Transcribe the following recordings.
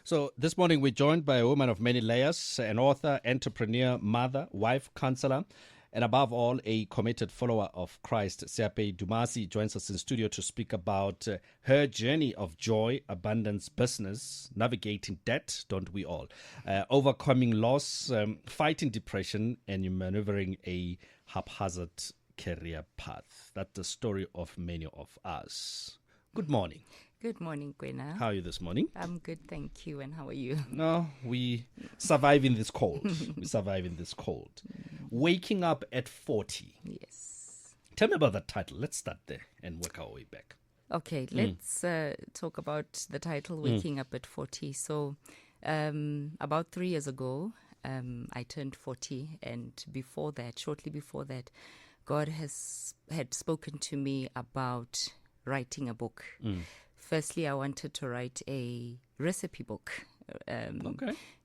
So this morning we're joined by a woman of many layers, an author, entrepreneur, mother, wife, counselor, and above all, a committed follower of Christ. Seapehi Dumasi joins us in studio to speak about her journey of joy, abundance, business, navigating debt, don't we all, overcoming loss, fighting depression, and manoeuvring a haphazard career path. That's the story of many of us. Good morning. Good morning, Kwena. How are you this morning? I'm good, thank you. And how are you? No, we survive in this cold. We survive in this cold. Waking up at 40. Yes. Tell me about that title. Let's start there and work our way back. Okay, let's talk about the title, Waking Up at 40. So about 3 years ago, I turned 40. And before that, shortly before that, God had spoken to me about writing a book. Firstly, I wanted to write a recipe book.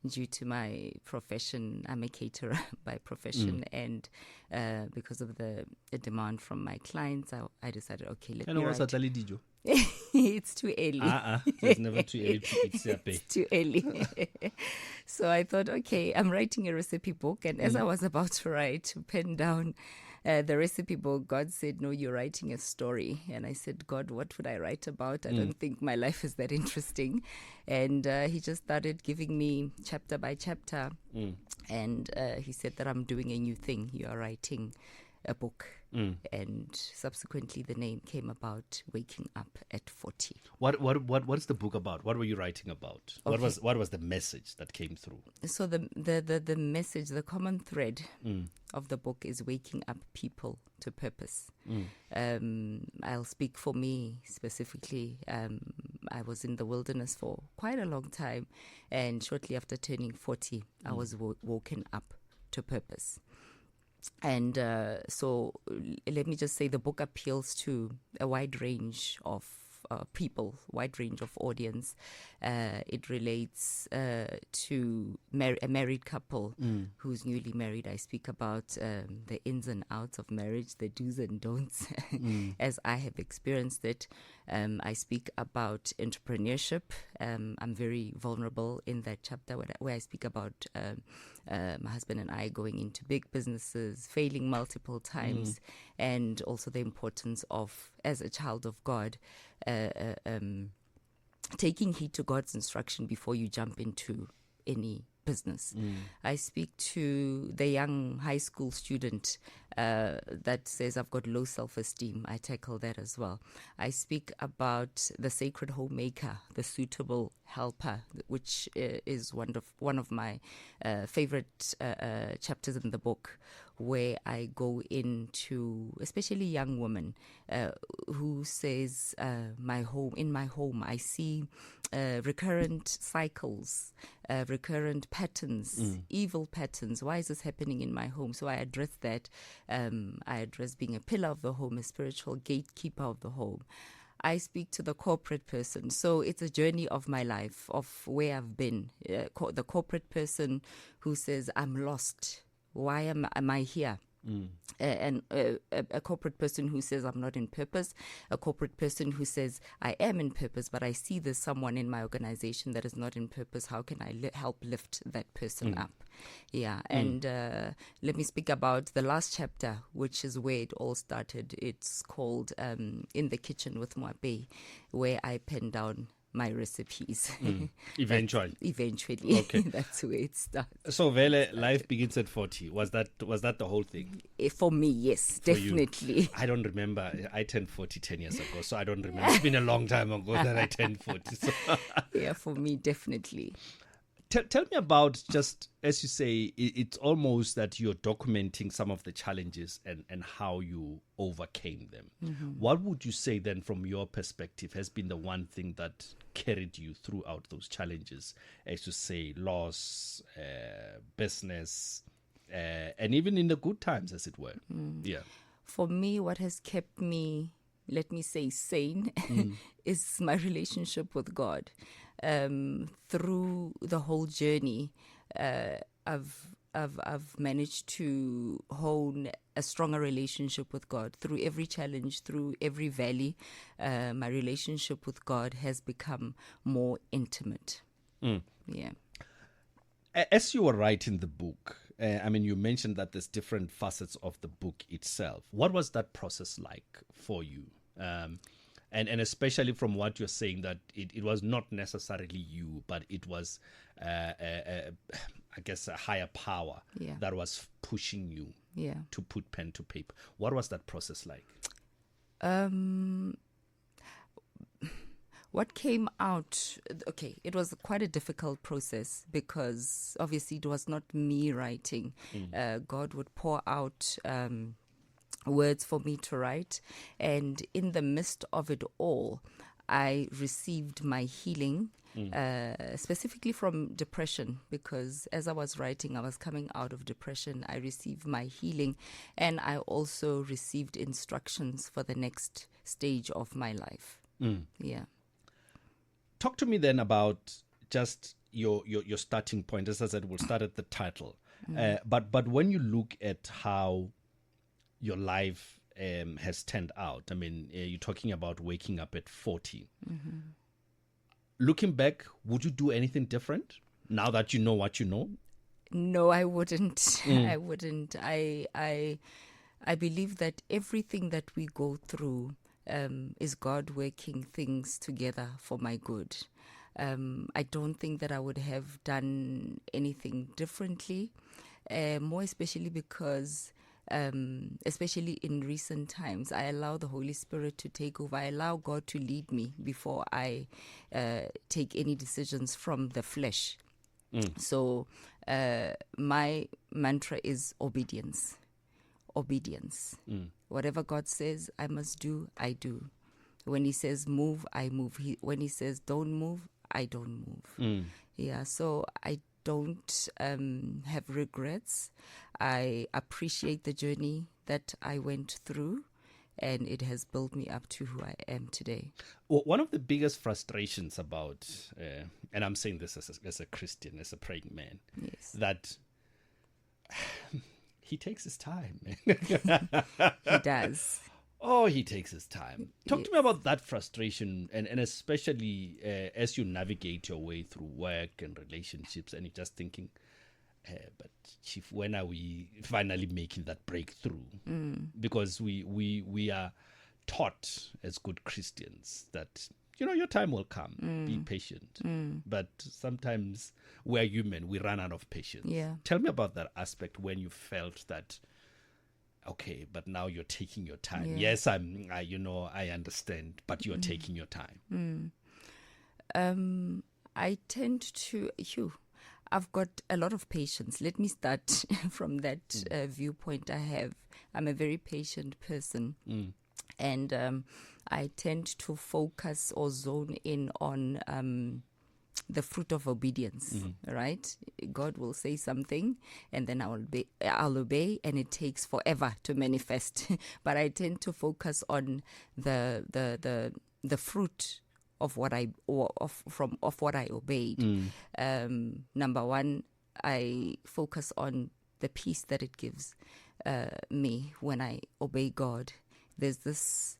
Due to my profession, I'm a caterer by profession, and because of the demand from my clients, I decided, okay, let me write. It's too early. It's never too early to eat seapehi. It's too early. So I thought, okay, I'm writing a recipe book, and as I was about to pen down the recipe book, God said, no, you're writing a story. And I said, God, what would I write about? I don't think my life is that interesting. And he just started giving me chapter by chapter. And he said that I'm doing a new thing. You are writing a book. And subsequently the name came about, Waking Up at 40. What is the book about? What were you writing about? Okay. What was the message that came through? So the message, the common thread of the book is waking up people to purpose. I'll speak for me specifically. I was in the wilderness for quite a long time, and shortly after turning 40, I was woken up to purpose. And so let me just say the book appeals to a wide range of people, wide range of audience. It relates to a married couple who's newly married. I speak about the ins and outs of marriage, the do's and don'ts, as I have experienced it. I speak about entrepreneurship. I'm very vulnerable in that chapter where I speak about my husband and I going into big businesses, failing multiple times, and also the importance of, as a child of God, taking heed to God's instruction before you jump into any business. I speak to the young high school student that says, I've got low self-esteem. I tackle that as well. I speak about the sacred homemaker, the suitable helper, which is one of my favorite chapters in the book, where I go into especially young women who says, in my home, I see recurrent cycles, recurrent patterns, evil patterns. Why is this happening in my home? So I address that. I address being a pillar of the home, a spiritual gatekeeper of the home. I speak to the corporate person. So it's a journey of my life, of where I've been. The corporate person who says, I'm lost. Why am I here? And a corporate person who says I'm not in purpose, a corporate person who says I am in purpose, but I see there's someone in my organization that is not in purpose. How can I help lift that person up? Yeah, and let me speak about the last chapter, which is where it all started. It's called In the Kitchen with Moabelo, where I pen down my recipes. Eventually. Okay. That's where it starts. So Vele, life begins at 40. Was that the whole thing? For me, yes, definitely. I don't remember. I turned 40 10 years ago, so I don't remember. It's been a long time ago that I turned 40. So. Yeah, for me, definitely. Tell me about, just as you say, it's almost that you're documenting some of the challenges and how you overcame them. What would you say then, from your perspective, has been the one thing that carried you throughout those challenges, as you say, loss, business, and even in the good times, as it were? Yeah. For me, what has kept me, let me say, sane is my relationship with God. Through the whole journey, I've managed to hone a stronger relationship with God. Through every challenge, through every valley, my relationship with God has become more intimate. Yeah. As you were writing the book, you mentioned that there's different facets of the book itself. What was that process like for you? And especially from what you're saying, that it was not necessarily you, but it was, I guess, a higher power that was pushing you to put pen to paper. What was that process like? What came out, it was quite a difficult process because obviously it was not me writing. God would pour out words for me to write. And in the midst of it all, I received my healing, specifically from depression, because as I was writing, I was coming out of depression. I received my healing, and I also received instructions for the next stage of my life. Yeah. Talk to me then about just your starting point. As I said, we'll start at the title. But when you look at how your life has turned out, you're talking about waking up at 40. Looking back, would you do anything different now that you know what you know? No, I wouldn't. I wouldn't. I believe that everything that we go through is God working things together for my good. I don't think that I would have done anything differently, more especially because, especially in recent times, I allow the Holy Spirit to take over. I allow God to lead me before I take any decisions from the flesh. So my mantra is obedience. Whatever God says I must do, I do. When he says move, I move. When he says don't move, I don't move. Yeah, so I don't have regrets. I appreciate the journey that I went through, and it has built me up to who I am today. Well, one of the biggest frustrations about, and I'm saying this as a Christian, as a praying man, that he takes his time. He does. Oh, he takes his time. Talk to me about that frustration, and especially as you navigate your way through work and relationships, and you're just thinking, but Chief, when are we finally making that breakthrough? Because we are taught as good Christians that, your time will come. Be patient. But sometimes we're human. We run out of patience. Yeah. Tell me about that aspect when you felt that, okay, but now you're taking your time. Yeah. Yes, I understand, but you're taking your time. I tend to, I've got a lot of patience. Let me start from that viewpoint I'm a very patient person. And I tend to focus or zone in on the fruit of obedience, right? God will say something, and then I'll obey, and it takes forever to manifest. But I tend to focus on the fruit of what I obeyed. Number one, I focus on the peace that it gives me when I obey God. There's this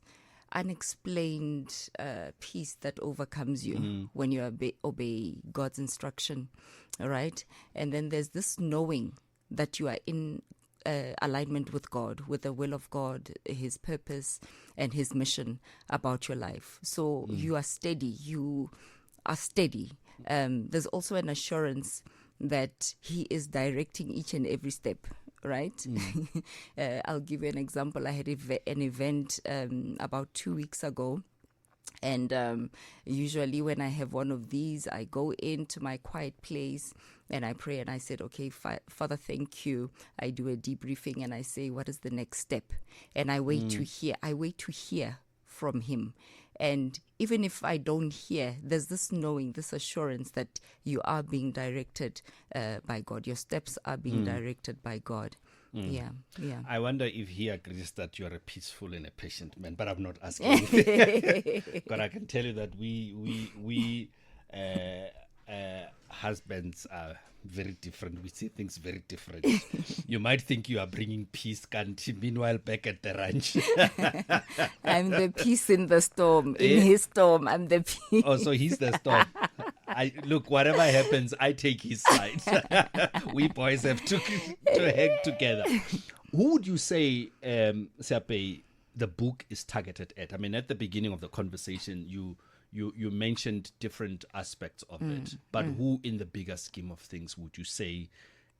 unexplained peace that overcomes you when you obey God's instruction, right? And then there's this knowing that you are in alignment with God, with the will of God, his purpose and his mission about your life. So you are steady. There's also an assurance that he is directing each and every step, right? I'll give you an example. I had an event about 2 weeks ago. And usually when I have one of these, I go into my quiet place and I pray and I said, okay, Father, thank you. I do a debriefing and I say, what is the next step? And I wait to hear. I wait to hear from him. And even if I don't hear, there's this knowing, this assurance that you are being directed by God. Your steps are being directed by God. Yeah. I wonder if he agrees that you are a peaceful and a patient man, but I'm not asking. But I can tell you that we husbands are very different. We see things very different. You might think you are bringing peace, Kanti. Meanwhile, back at the ranch, I'm the peace in the storm. In his storm, I'm the peace. Oh, so he's the storm. Look, whatever happens, I take his side. We boys have to hang together. Who would you say, Seapehi, the book is targeted at? I mean, at the beginning of the conversation, you mentioned different aspects of it, but who in the bigger scheme of things would you say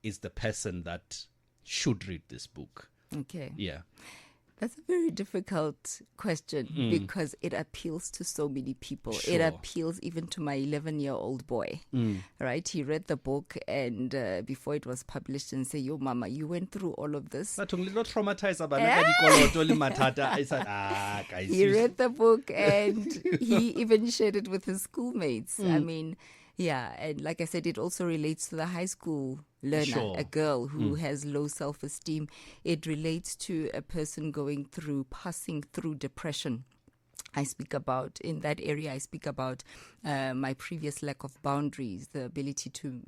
is the person that should read this book? Okay. Yeah. That's a very difficult question because it appeals to so many people. Sure. It appeals even to my 11-year-old boy, right? He read the book and before it was published and said, "Yo, mama, you went through all of this." He read the book and he even shared it with his schoolmates. I mean, yeah, and like I said, it also relates to the high school learner, Sure. a girl who has low self-esteem. It relates to a person passing through depression. I speak about, in that area, I speak about my previous lack of boundaries, the ability to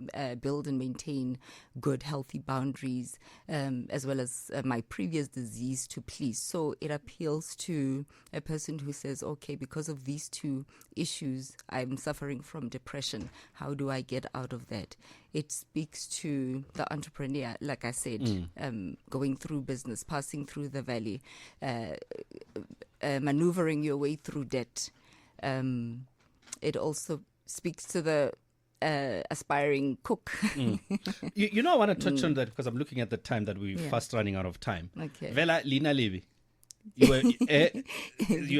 build and maintain good, healthy boundaries, as well as my previous disease to please. So it appeals to a person who says, okay, because of these two issues, I'm suffering from depression. How do I get out of that? It speaks to the entrepreneur, like I said, going through business, passing through the valley, manoeuvring your way through debt. It also speaks to the aspiring cook. You know, I want to touch on that because I'm looking at the time that we're fast running out of time. Okay. Vela Lina Levi. Your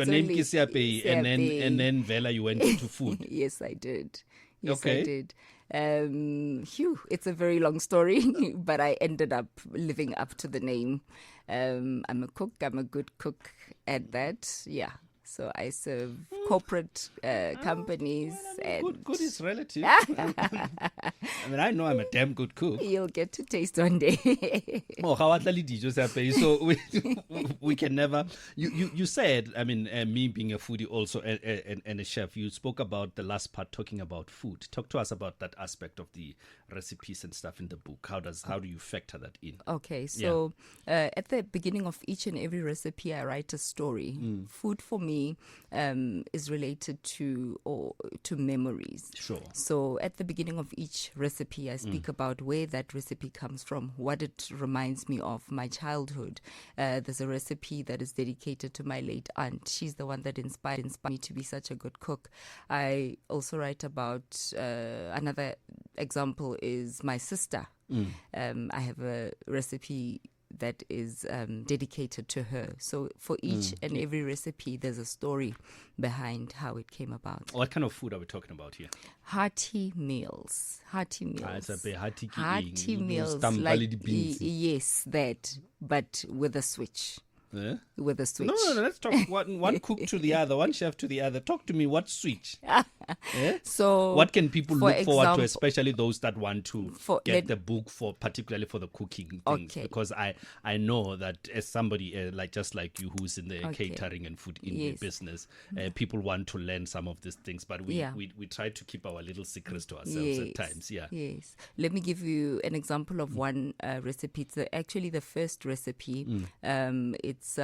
name is Seapehi, and then Vela, you went into food. Yes, I did. Yes, Okay. I did. It's a very long story, but I ended up living up to the name. I'm a cook. I'm a good cook at that. Yeah. So I serve corporate companies. Good is relative. I mean, I know I'm a damn good cook. You'll get to taste one day. So we can never. You said, I mean, me being a foodie also and a chef, you spoke about the last part talking about food. Talk to us about that aspect of the recipes and stuff in the book. How do you factor that in? Okay, so at the beginning of each and every recipe, I write a story. Food for me is related to memories. Sure. So at the beginning of each recipe, I speak about where that recipe comes from, what it reminds me of, my childhood. There's a recipe that is dedicated to my late aunt. She's the one that inspired me to be such a good cook. I also write about another example is my sister. I have a recipe that is dedicated to her. So for each and every recipe, there's a story behind how it came about. What kind of food are we talking about here? Hearty meals. Hearty meals. Hearty meals. Like, yes, that, but with a switch. Eh? With a switch. No, let's talk one cook to the other, one chef to the other. Talk to me, what switch? So what can people look forward to, especially those that want to get the book particularly for the cooking things? Okay. Because I know that as somebody just like you who's in the catering and food in business, people want to learn some of these things, but we try to keep our little secrets to ourselves at times. Yes. Let me give you an example of one recipe. It's actually the first recipe. It's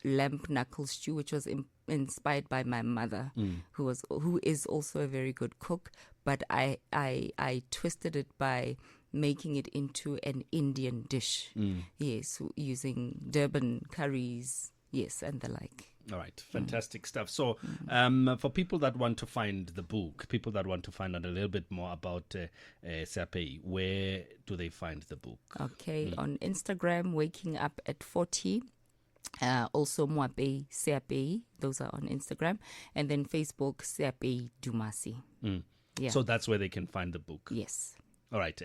lamb knuckle stew, which was inspired by my mother, who is also a very good cook. But I twisted it by making it into an Indian dish. Yes, using Durban curries, and the like. All right, fantastic stuff. So for people that want to find the book, people that want to find out a little bit more about Seapehi, where do they find the book? Okay, on Instagram, Waking Up at 40. Also Moabelo Seapehi, those are on Instagram, and then Facebook Seapehi Dumasi. So that's where they can find the book. Yes. All right.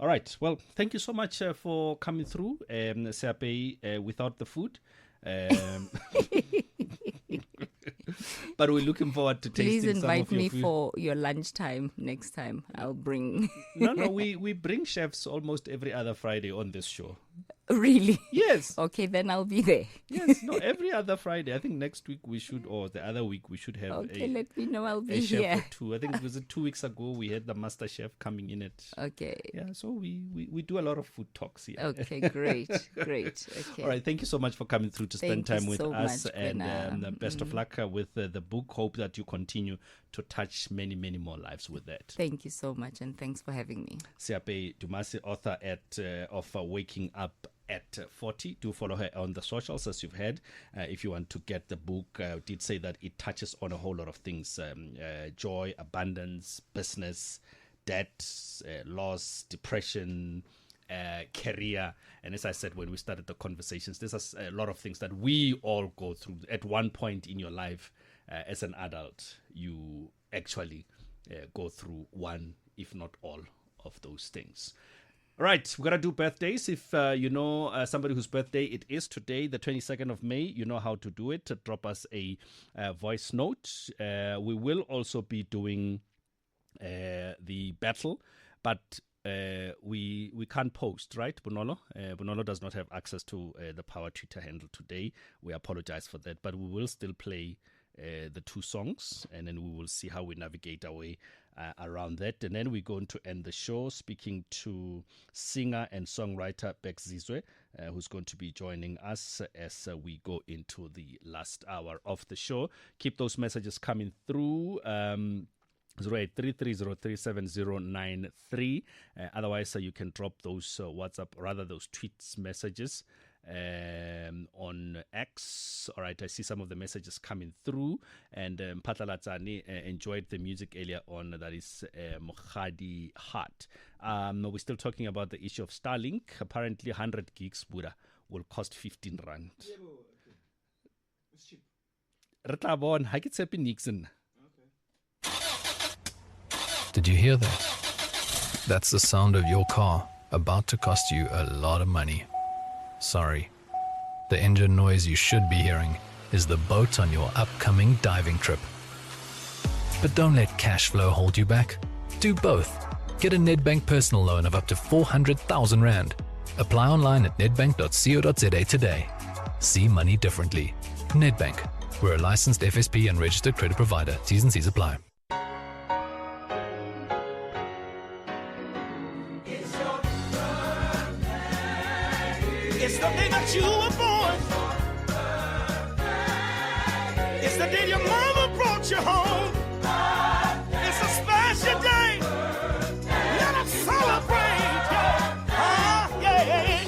All right. Well, thank you so much for coming through, Seapehi, without the food. But we're looking forward to tasting Please invite some of your me food. for your lunchtime next time. I'll bring. No, we bring chefs almost every other Friday on this show. Really? Yes. Okay, then I'll be there. Yes, no, every other Friday. I think next week we should, or the other week we should have let me know. I'll be a chef here. or two. I think it was 2 weeks ago we had the master chef coming in it. Okay. Yeah, so we do a lot of food talks here. Okay, great. Okay. All right, thank you so much for coming through to spend Thank time you with so us, much, and Kwena. best of luck with the book. Hope that you continue to touch many, many more lives with that. Thank you so much, and thanks for having me. Seapehi Dumasi, author of Waking Up at 40. Do follow her on the socials, as you've heard. If you want to get the book, I did say that it touches on a whole lot of things: joy, abundance, business, debt, loss, depression, career. And as I said when we started the conversations, there's a lot of things that we all go through at one point in your life. As an adult, you actually go through one, if not all, of those things. All right, we're going to do birthdays. If you know somebody whose birthday it is today, the 22nd of May, you know how to do it. Drop us a voice note. We will also be doing the battle, but we can't post, right, Bonolo? Bonolo does not have access to the Power Twitter handle today. We apologize for that, but we will still play the two songs, and then we will see how we navigate our way around that. And then we're going to end the show speaking to singer and songwriter Bex Zizwe, who's going to be joining us as we go into the last hour of the show. Keep those messages coming through. 0833037093. Otherwise, you can drop those WhatsApp, rather those tweets messages on X. All right, I see some of the messages coming through. And Patalatsani enjoyed the music earlier on. That is Mokhadi Heart. We're still talking about the issue of Starlink. Apparently, 100 gigs, Buddha, will cost 15 rand. Yeah, okay. It's cheap. Retlabon, I get Seppi Nixon. Did you hear that? That's the sound of your car about to cost you a lot of money. Sorry. The engine noise you should be hearing is the boat on your upcoming diving trip. But don't let cash flow hold you back. Do both. Get a Nedbank personal loan of up to 400,000 Rand. Apply online at nedbank.co.za today. See money differently. Nedbank. We're a licensed FSP and registered credit provider. T's and C's apply. It's the day that you were born. It's the day your mama brought you home. It's a special day. Let us celebrate. Yeah.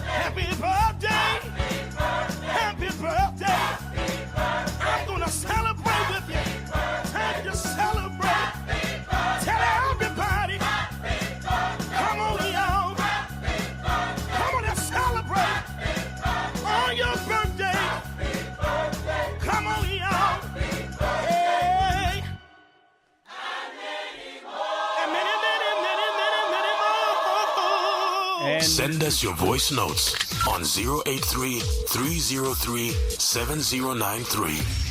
Happy birthday. Happy birthday. I'm gonna celebrate with you. Time to celebrate. Tell everybody. Come on, y'all. Celebrate on your birthday. Come on, y'all. Hey. And many more. Send us your voice notes on 083 303 7093.